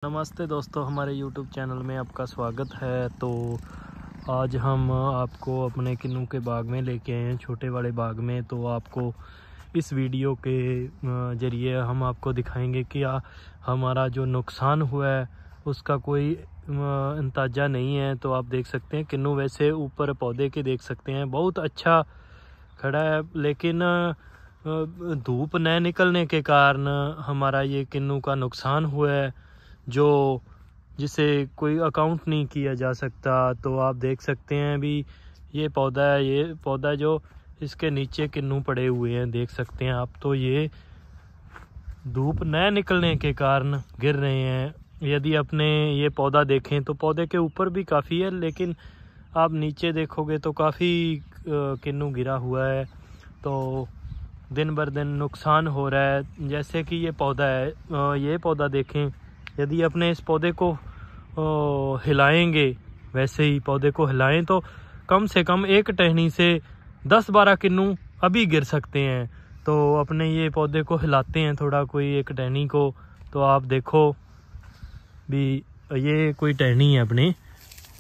नमस्ते दोस्तों, हमारे YouTube चैनल में आपका स्वागत है। तो आज हम आपको अपने किन्नू के बाग में लेके आए हैं, छोटे वाले बाग में। तो आपको इस वीडियो के ज़रिए हम आपको दिखाएंगे कि हमारा जो नुकसान हुआ है उसका कोई अंदाज़ा नहीं है। तो आप देख सकते हैं किन्नू वैसे ऊपर पौधे के देख सकते हैं बहुत अच्छा खड़ा है, लेकिन धूप न निकलने के कारण हमारा ये किन्नू का नुकसान हुआ है जो जिसे कोई अकाउंट नहीं किया जा सकता। तो आप देख सकते हैं अभी ये पौधा जो इसके नीचे किन्नू पड़े हुए हैं, देख सकते हैं आप। तो ये धूप न निकलने के कारण गिर रहे हैं। यदि अपने ये पौधा देखें तो पौधे के ऊपर भी काफ़ी है, लेकिन आप नीचे देखोगे तो काफ़ी किन्नू गिरा हुआ है। तो दिन बर दिन नुकसान हो रहा है। जैसे कि ये पौधा है, ये पौधा देखें, यदि अपने इस पौधे को हिलाएंगे, वैसे ही पौधे को हिलाएं तो कम से कम एक टहनी से 10-12 किन्नू अभी गिर सकते हैं। तो अपने ये पौधे को हिलाते हैं थोड़ा, कोई एक टहनी को। तो आप देखो भी ये कोई टहनी है अपनी,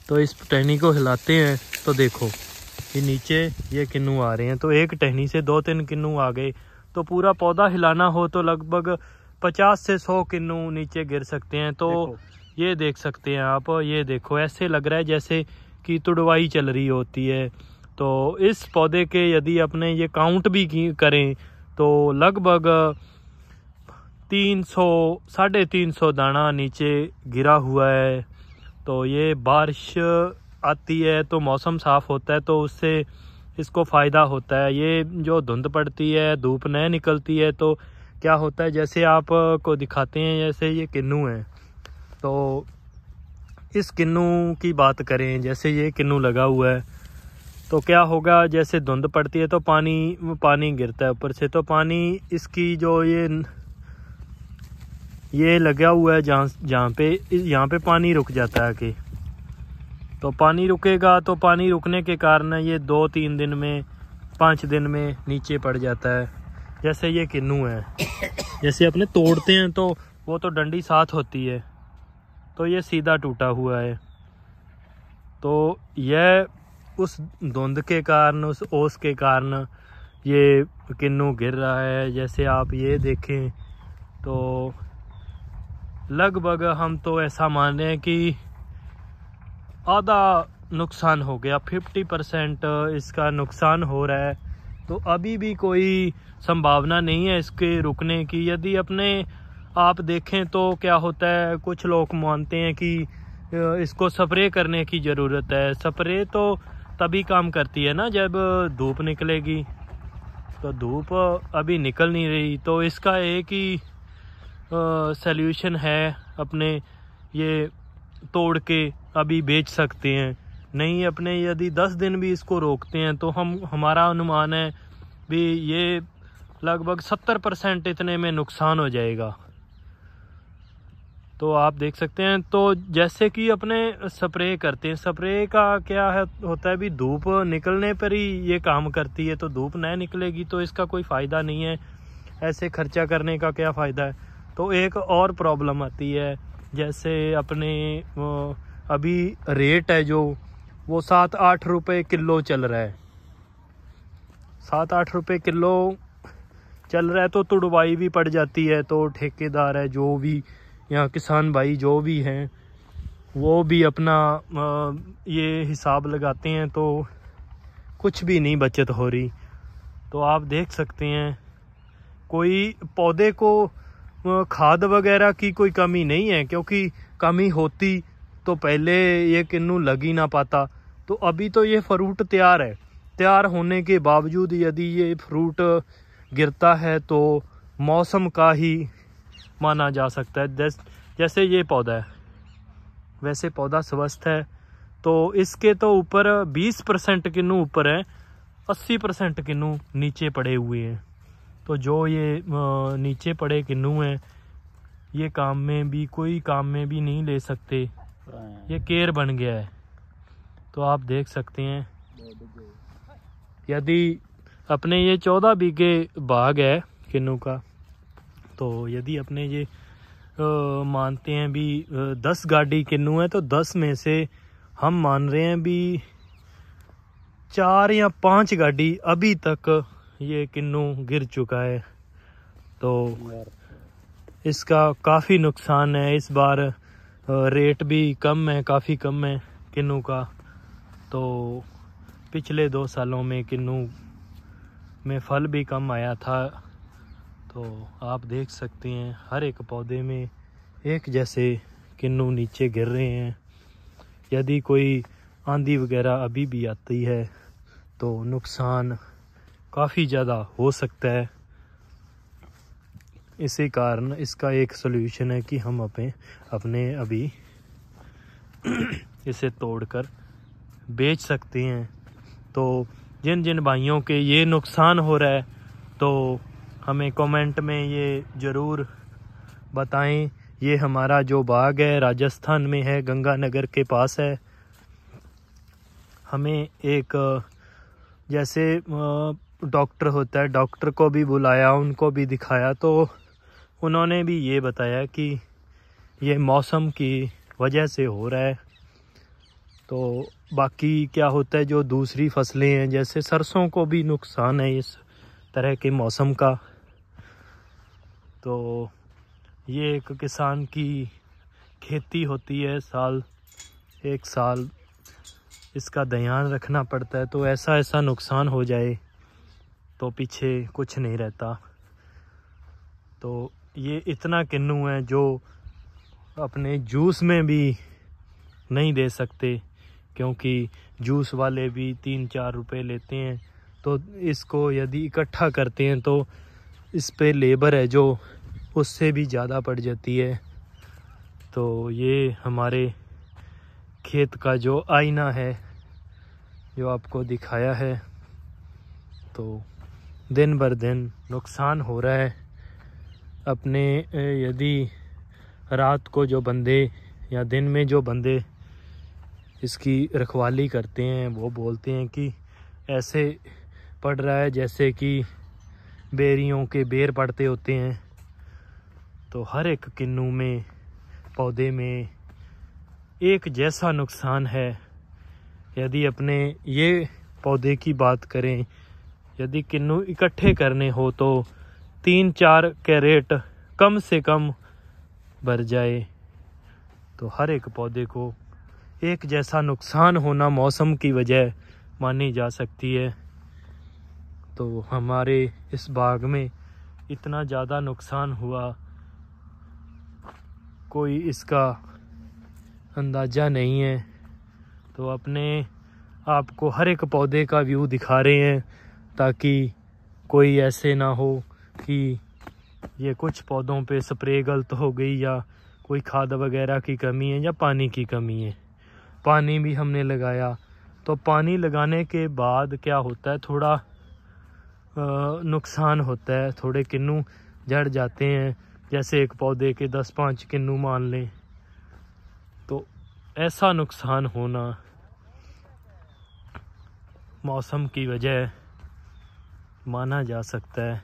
तो इस टहनी को हिलाते हैं तो देखो ये नीचे ये किन्नू आ रहे हैं। तो एक टहनी से 2-3 किन्नू आ गए। तो पूरा पौधा हिलाना हो तो लगभग 50 से 100 किन्नू नीचे गिर सकते हैं। तो ये देख सकते हैं आप, ये देखो ऐसे लग रहा है जैसे कि तुड़वाई चल रही होती है। तो इस पौधे के यदि अपने ये काउंट भी करें तो लगभग 300-350 दाना नीचे गिरा हुआ है। तो ये बारिश आती है तो मौसम साफ़ होता है तो उससे इसको फ़ायदा होता है। ये जो धुंध पड़ती है, धूप न निकलती है, तो क्या होता है जैसे आप को दिखाते हैं, जैसे ये किन्नू है। तो इस किन्नू की बात करें, जैसे ये किन्नू लगा हुआ है तो क्या होगा, जैसे धुंध पड़ती है तो पानी गिरता है ऊपर से। तो पानी इसकी जो ये लगा हुआ है यहाँ पे पानी रुक जाता है कि तो पानी रुकेगा, तो पानी रुकने के कारण ये 2-3 दिन में 5 दिन में नीचे पड़ जाता है। जैसे ये किन्नू है, जैसे अपने तोड़ते हैं तो वो तो डंडी साथ होती है, तो ये सीधा टूटा हुआ है। तो यह उस धुंध के कारण, उस ओस के कारण ये किन्नू गिर रहा है। जैसे आप ये देखें तो लगभग हम तो ऐसा मान रहे हैं कि आधा नुकसान हो गया, 50% इसका नुकसान हो रहा है। तो अभी भी कोई संभावना नहीं है इसके रुकने की। यदि अपने आप देखें तो क्या होता है, कुछ लोग मानते हैं कि इसको स्प्रे करने की ज़रूरत है। स्प्रे तो तभी काम करती है ना जब धूप निकलेगी। तो धूप अभी निकल नहीं रही, तो इसका एक ही सल्यूशन है, अपने ये तोड़ के अभी बेच सकते हैं। नहीं अपने यदि 10 दिन भी इसको रोकते हैं तो हमारा अनुमान है भी ये लगभग 70% इतने में नुकसान हो जाएगा। तो आप देख सकते हैं। तो जैसे कि अपने स्प्रे करते हैं, स्प्रे का क्या है होता है भी धूप निकलने पर ही ये काम करती है। तो धूप न निकलेगी तो इसका कोई फ़ायदा नहीं है, ऐसे खर्चा करने का क्या फ़ायदा है। तो एक और प्रॉब्लम आती है, जैसे अपने अभी रेट है जो वो 7-8 रुपये किलो चल रहा है। 7-8 रुपये किलो चल रहा है तो तुड़वाई भी पड़ जाती है। तो ठेकेदार है जो भी यहाँ किसान भाई जो भी हैं वो भी अपना ये हिसाब लगाते हैं, तो कुछ भी नहीं बचत हो रही। तो आप देख सकते हैं कोई पौधे को खाद वगैरह की कोई कमी नहीं है, क्योंकि कमी होती तो पहले ये किन्नू लग ही ना पाता। तो अभी तो ये फ्रूट तैयार है, तैयार होने के बावजूद यदि ये फ्रूट गिरता है तो मौसम का ही माना जा सकता है। जैसे ये पौधा है, वैसे पौधा स्वस्थ है। तो इसके तो ऊपर 20% किन्नू ऊपर है, 80% किन्नू नीचे पड़े हुए हैं। तो जो ये नीचे पड़े किन्नू हैं ये कोई काम में भी नहीं ले सकते, ये केर बन गया है। तो आप देख सकते हैं यदि अपने ये 14 बीघे बाग है किन्नू का, तो यदि अपने ये मानते हैं भी 10 गाड़ी किन्नू है, तो 10 में से हम मान रहे हैं भी 4 या 5 गाड़ी अभी तक ये किन्नू गिर चुका है। तो इसका काफ़ी नुकसान है। इस बार रेट भी कम है, काफ़ी कम है किन्नू का। तो पिछले 2 सालों में किन्नू में फल भी कम आया था। तो आप देख सकते हैं हर एक पौधे में एक जैसे किन्नू नीचे गिर रहे हैं। यदि कोई आंधी वगैरह अभी भी आती है तो नुकसान काफ़ी ज़्यादा हो सकता है। इसी कारण इसका एक सलूशन है कि हम अपने अभी इसे तोड़कर बेच सकते हैं। तो जिन जिन भाइयों के ये नुकसान हो रहा है तो हमें कमेंट में ये ज़रूर बताएं। ये हमारा जो बाग है राजस्थान में है, गंगानगर के पास है। हमें एक जैसे डॉक्टर होता है, डॉक्टर को भी बुलाया, उनको भी दिखाया, तो उन्होंने भी ये बताया कि ये मौसम की वजह से हो रहा है। तो बाकी क्या होता है, जो दूसरी फसलें हैं जैसे सरसों को भी नुकसान है इस तरह के मौसम का। तो ये एक किसान की खेती होती है, एक साल इसका ध्यान रखना पड़ता है। तो ऐसा नुकसान हो जाए तो पीछे कुछ नहीं रहता। तो ये इतना किन्नू है जो अपने जूस में भी नहीं दे सकते, क्योंकि जूस वाले भी 3-4 रुपए लेते हैं। तो इसको यदि इकट्ठा करते हैं तो इस पे लेबर है जो उससे भी ज़्यादा पड़ जाती है। तो ये हमारे खेत का जो आईना है जो आपको दिखाया है। तो दिन भर दिन नुकसान हो रहा है। अपने यदि रात को जो बंदे या दिन में जो बंदे इसकी रखवाली करते हैं वो बोलते हैं कि ऐसे पड़ रहा है जैसे कि बेरियों के बेर पड़ते होते हैं। तो हर एक किन्नू में, पौधे में एक जैसा नुकसान है। यदि अपने ये पौधे की बात करें, यदि किन्नू इकट्ठे करने हो तो 3-4 कैरेट कम से कम भर जाए। तो हर एक पौधे को एक जैसा नुकसान होना मौसम की वजह मानी जा सकती है। तो हमारे इस बाग में इतना ज़्यादा नुकसान हुआ, कोई इसका अंदाज़ा नहीं है। तो अपने आपको हर एक पौधे का व्यू दिखा रहे हैं ताकि कोई ऐसे ना हो कि ये कुछ पौधों पे स्प्रे गलत हो गई या कोई खाद वगैरह की कमी है या पानी की कमी है। पानी भी हमने लगाया, तो पानी लगाने के बाद क्या होता है, थोड़ा नुकसान होता है। थोड़े किन्नू झड़ जाते हैं, जैसे एक पौधे के 10-5 किन्नू मान लें। तो ऐसा नुकसान होना मौसम की वजह माना जा सकता है।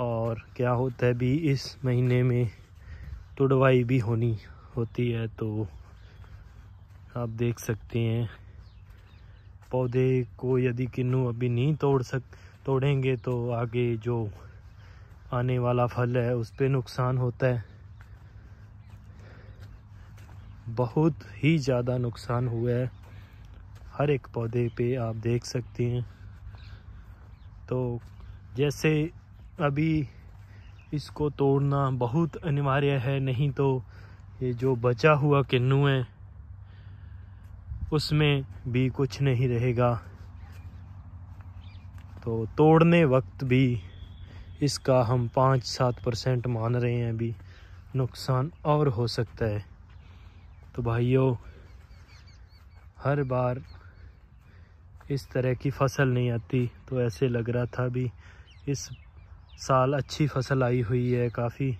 और क्या होता है भी, इस महीने में तुड़वाई भी होती है। तो आप देख सकते हैं पौधे को यदि किन्नू अभी नहीं तोड़ेंगे तो आगे जो आने वाला फल है उस पे नुकसान होता है। बहुत ही ज़्यादा नुकसान हुआ है हर एक पौधे पे, आप देख सकते हैं। तो जैसे अभी इसको तोड़ना बहुत अनिवार्य है, नहीं तो ये जो बचा हुआ किन्नू है उसमें भी कुछ नहीं रहेगा। तो तोड़ने वक्त भी इसका हम 5-7% मान रहे हैं, अभी नुकसान और हो सकता है। तो भाइयों, हर बार इस तरह की फसल नहीं आती। तो ऐसे लग रहा था भी इस साल अच्छी फसल आई हुई है, काफ़ी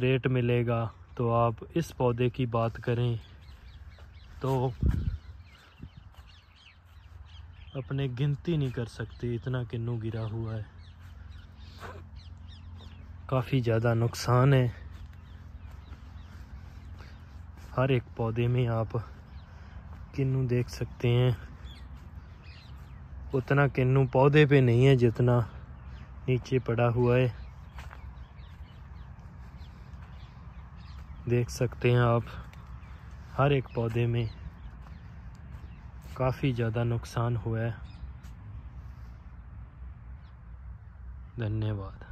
रेट मिलेगा। तो आप इस पौधे की बात करें तो अपने गिनती नहीं कर सकते, इतना किन्नू गिरा हुआ है। काफ़ी ज़्यादा नुकसान है। हर एक पौधे में आप किन्नू देख सकते हैं। उतना किन्नू पौधे पे नहीं है जितना नीचे पड़ा हुआ है। देख सकते हैं आप, हर एक पौधे में काफ़ी ज़्यादा नुकसान हुआ है। धन्यवाद।